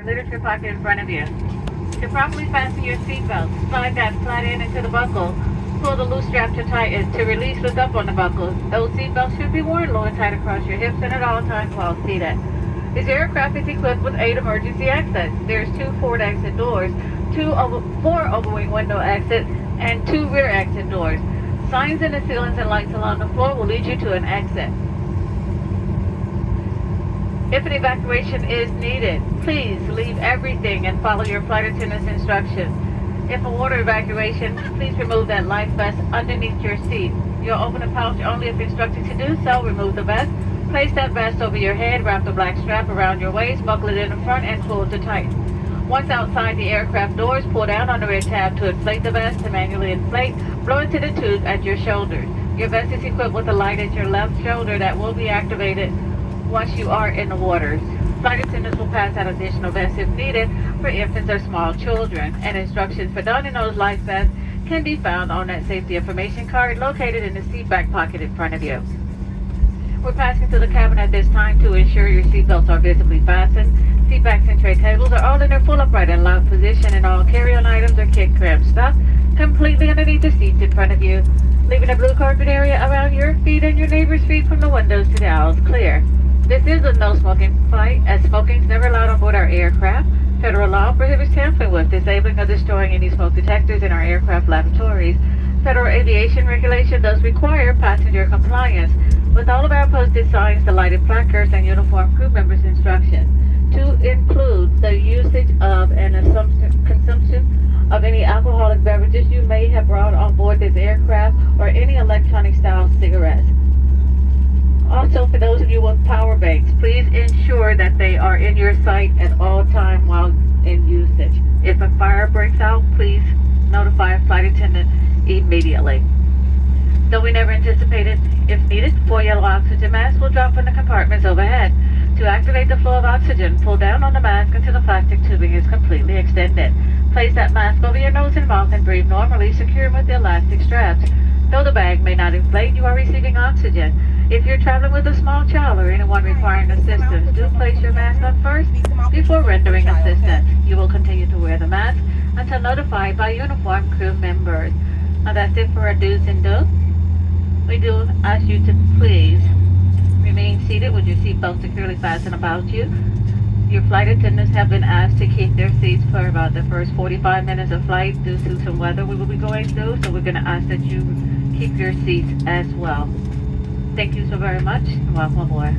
literature pocket in front of you. To properly fasten your seatbelt, slide that flat end into the buckle. Pull the loose strap to tighten. To release, lift up on the buckle. Those seatbelts should be worn low and tight across your hips and at all times while seated. This aircraft is equipped with 8 emergency exits. There's 2 forward exit doors, 4 overwing window exits, and 2 rear exit doors. Signs in the ceilings and lights along the floor will lead you to an exit. If an evacuation is needed, please leave everything and follow your flight attendant's instructions. If a water evacuation, please remove that life vest underneath your seat. You'll open the pouch only if instructed to do so. Remove the vest. Place that vest over your head, wrap the black strap around your waist, buckle it in the front, and pull to tighten. Once outside the aircraft doors, pull down on the red tab to inflate the vest. To manually inflate, blow into the tube at your shoulders. Your vest is equipped with a light at your left shoulder that will be activated once you are in the waters. Flight attendants will pass out additional vests if needed for infants or small children, and instructions for donning those life vests can be found on that safety information card located in the seat back pocket in front of you. We're passing through the cabin at this time to ensure your seatbelts are visibly fastened. Seat backs and tray tables are all in their full upright and locked position, and all carry-on items are kit crammed stuffed completely underneath the seats in front of you, leaving a blue carpet area around your feet and your neighbor's feet from the windows to the aisles clear. This is a no-smoking flight, as smoking is never allowed on board our aircraft. Federal law prohibits tampering with, disabling, or destroying any smoke detectors in our aircraft lavatories. Federal aviation regulation does require passenger compliance with all of our posted signs, the lighted placards, and uniformed crew members' instructions, to include the usage of and consumption of any alcoholic beverages you may have brought on board this aircraft, or any electronic-style cigarettes. Also, for those of you with power banks, please ensure that they are in your sight at all times while in usage. If a fire breaks out, please notify a flight attendant immediately. Though we never anticipated, if needed, 4 yellow oxygen masks will drop from the compartments overhead. To activate the flow of oxygen, pull down on the mask until the plastic tubing is completely extended. Place that mask over your nose and mouth and breathe normally, secured with the elastic straps. Though the bag may not inflate, you are receiving oxygen. If you're traveling with a small child or anyone requiring assistance, do place your mask on first before rendering assistance. You will continue to wear the mask until notified by uniformed crew members. Now that's it for our do's and don'ts. We do ask you to please remain seated with your seatbelt securely fastened about you. Your flight attendants have been asked to keep their seats for about the first 45 minutes of flight due to some weather we will be going through, so we're going to ask that you keep your seats as well. Thank you so very much, and welcome aboard.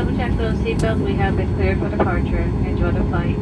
Double check those seatbelts. We have been cleared for departure. Enjoy the flight.